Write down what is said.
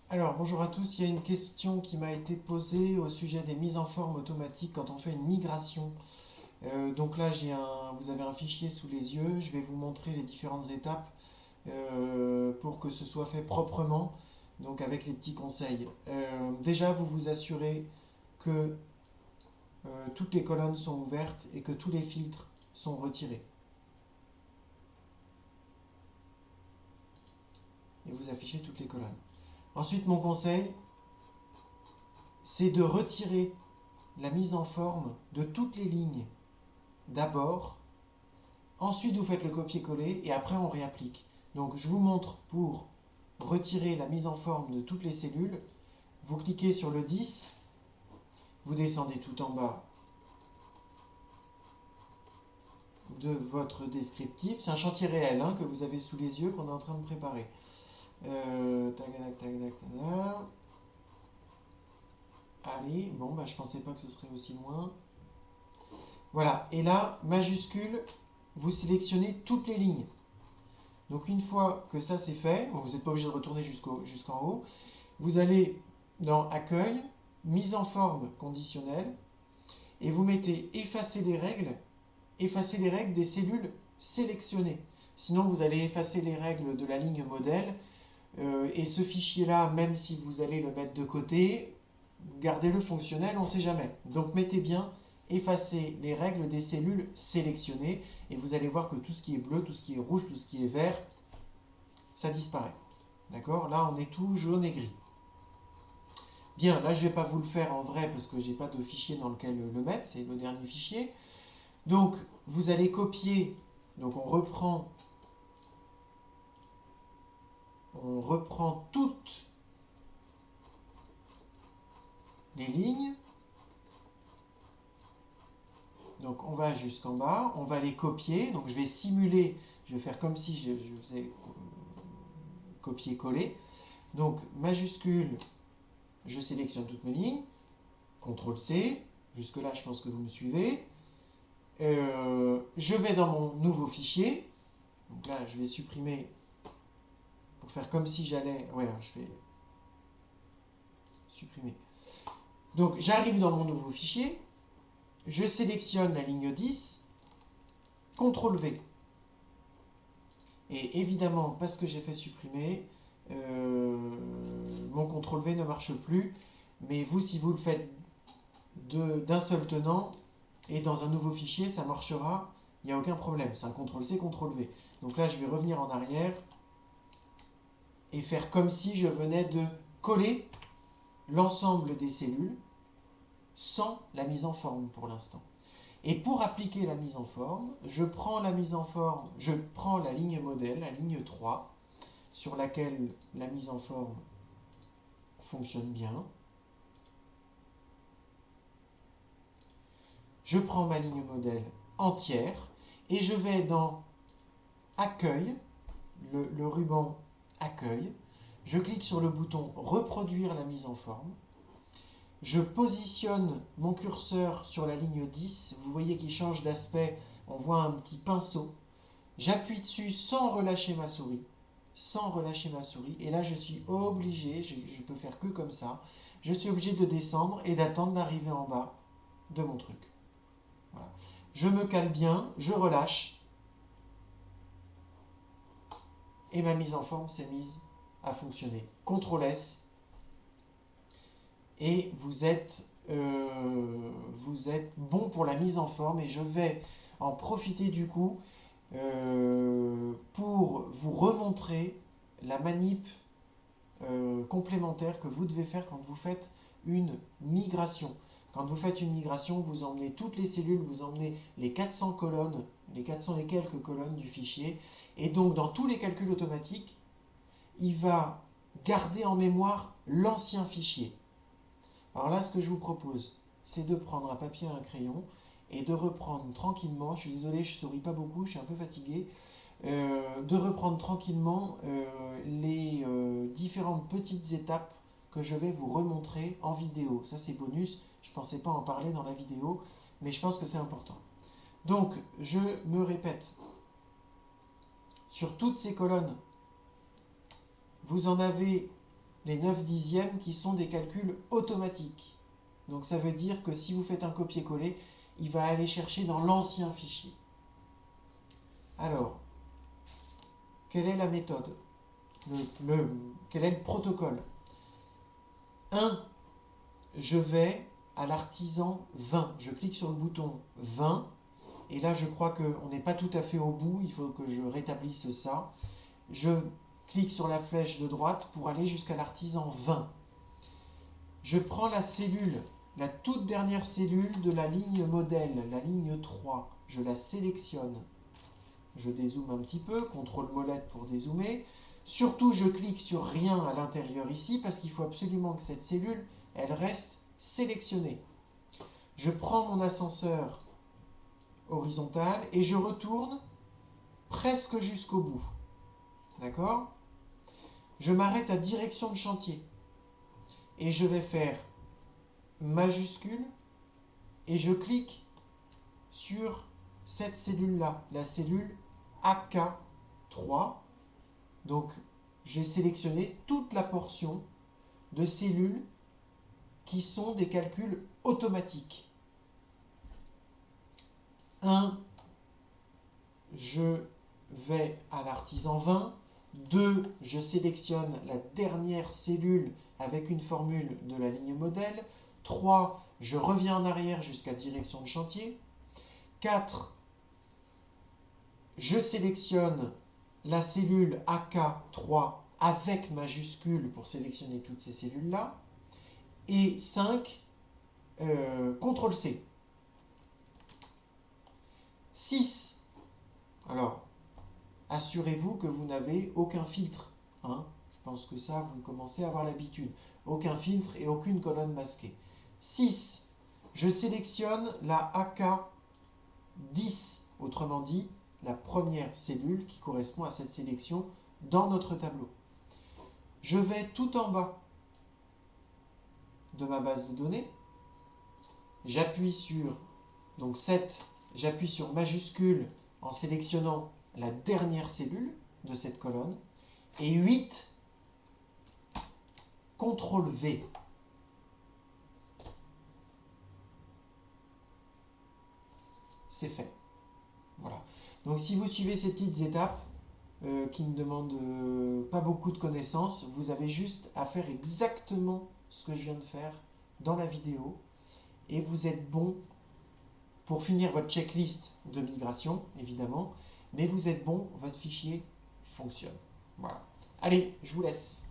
Alors, bonjour à tous. Il y a une question qui m'a été posée au sujet des mises en forme automatiques quand on fait une migration. Donc là, vous avez un fichier sous les yeux. Je vais vous montrer les différentes étapes pour que ce soit fait proprement, donc avec les petits conseils. Déjà, vous vous assurez que toutes les colonnes sont ouvertes et que tous les filtres sont retirés. Et vous affichez toutes les colonnes. Ensuite, mon conseil, c'est de retirer la mise en forme de toutes les lignes d'abord, ensuite vous faites le copier-coller et après on réapplique. Donc je vous montre pour retirer la mise en forme de toutes les cellules. Vous cliquez sur le 10, vous descendez tout en bas de votre descriptif. C'est un chantier réel que vous avez sous les yeux qu'on est en train de préparer. Allez, bon, je pensais pas que ce serait aussi loin. Voilà, et là, majuscule, vous sélectionnez toutes les lignes. Donc une fois que ça c'est fait, vous n'êtes pas obligé de retourner jusqu'en haut, vous allez dans Accueil, Mise en forme conditionnelle, et vous mettez effacer les règles des cellules sélectionnées. Sinon vous allez effacer les règles de la ligne modèle, et ce fichier-là, même si vous allez le mettre de côté, gardez-le fonctionnel, on ne sait jamais. Donc mettez bien effacer les règles des cellules sélectionnées, et vous allez voir que tout ce qui est bleu, tout ce qui est rouge, tout ce qui est vert, ça disparaît. D'accord? Là, on est tout jaune et gris. Bien, là, je ne vais pas vous le faire en vrai parce que je n'ai pas de fichier dans lequel le mettre, c'est le dernier fichier. Donc, vous allez copier, donc on reprend toutes les lignes. Donc, on va jusqu'en bas, on va les copier. Donc, je vais simuler, je vais faire comme si je faisais copier-coller. Donc, majuscule, je sélectionne toutes mes lignes. CTRL-C, jusque-là, je pense que vous me suivez. Je vais dans mon nouveau fichier. Donc là, je vais supprimer pour faire comme si j'allais... Ouais, je vais supprimer. Donc, j'arrive dans mon nouveau fichier. Je sélectionne la ligne 10. CTRL-V. Et évidemment, parce que j'ai fait supprimer, mon CTRL-V ne marche plus. Mais vous, si vous le faites d'un seul tenant et dans un nouveau fichier, ça marchera. Il n'y a aucun problème. C'est un CTRL-C, CTRL-V. Donc là, je vais revenir en arrière et faire comme si je venais de coller l'ensemble des cellules sans la mise en forme pour l'instant. Et pour appliquer la mise en forme, je prends la ligne modèle, la ligne 3, sur laquelle la mise en forme fonctionne bien. Je prends ma ligne modèle entière et je vais dans Accueil, le ruban Accueil. Je clique sur le bouton Reproduire la mise en forme. Je positionne mon curseur sur la ligne 10. Vous voyez qu'il change d'aspect. On voit un petit pinceau. J'appuie dessus sans relâcher ma souris. Sans relâcher ma souris. Et là, je suis obligé, je peux faire que comme ça, je suis obligé de descendre et d'attendre d'arriver en bas de mon truc. Voilà. Je me cale bien, je relâche. Et ma mise en forme s'est mise à fonctionner. CTRL S. Et vous êtes bon pour la mise en forme. Et je vais en profiter du coup pour vous remontrer la manip complémentaire que vous devez faire quand vous faites une migration. Quand vous faites une migration, vous emmenez toutes les cellules, vous emmenez les 400 colonnes, les 400 et quelques colonnes du fichier. Et donc, dans tous les calculs automatiques, il va garder en mémoire l'ancien fichier. Alors là, ce que je vous propose, c'est de prendre un papier et un crayon et de reprendre tranquillement, je suis désolé, je ne souris pas beaucoup, je suis un peu fatigué, de reprendre tranquillement les différentes petites étapes que je vais vous remontrer en vidéo. Ça, c'est bonus, je ne pensais pas en parler dans la vidéo, mais je pense que c'est important. Donc, je me répète, sur toutes ces colonnes, vous en avez les 9 dixièmes qui sont des calculs automatiques. Donc ça veut dire que si vous faites un copier-coller, il va aller chercher dans l'ancien fichier. Alors, quelle est la méthode? Quel est le protocole? 1. Je vais à l'artisan 20. Je clique sur le bouton 20. Et là, je crois qu'on n'est pas tout à fait au bout. Il faut que je rétablisse ça. Je clique sur la flèche de droite pour aller jusqu'à l'artisan 20. Je prends la cellule, la toute dernière cellule de la ligne modèle, la ligne 3. Je la sélectionne. Je dézoome un petit peu, CTRL molette pour dézoomer. Surtout, je clique sur rien à l'intérieur ici parce qu'il faut absolument que cette cellule, elle reste sélectionnée. Je prends mon ascenseur horizontal et je retourne presque jusqu'au bout. D'accord? Je m'arrête à direction de chantier et je vais faire majuscule et je clique sur cette cellule-là, la cellule AK3. Donc, j'ai sélectionné toute la portion de cellules qui sont des calculs automatiques. 1. Je vais à l'artisan 20. 2. Je sélectionne la dernière cellule avec une formule de la ligne modèle. 3. Je reviens en arrière jusqu'à direction de chantier. 4. Je sélectionne la cellule AK3 avec majuscule pour sélectionner toutes ces cellules-là. Et 5, CTRL-C. 6. Alors, assurez-vous que vous n'avez aucun filtre. Hein. Je pense que ça, vous commencez à avoir l'habitude. Aucun filtre et aucune colonne masquée. 6. Je sélectionne la AK10, autrement dit, la première cellule qui correspond à cette sélection dans notre tableau. Je vais tout en bas de ma base de données. J'appuie sur donc 7, j'appuie sur majuscule en sélectionnant la dernière cellule de cette colonne. Et 8, CTRL-V. C'est fait. Voilà. Donc si vous suivez ces petites étapes qui ne demandent pas beaucoup de connaissances, vous avez juste à faire exactement ce que je viens de faire dans la vidéo et vous êtes bon pour finir votre checklist de migration, évidemment, mais vous êtes bon, votre fichier fonctionne. Voilà. Allez, je vous laisse.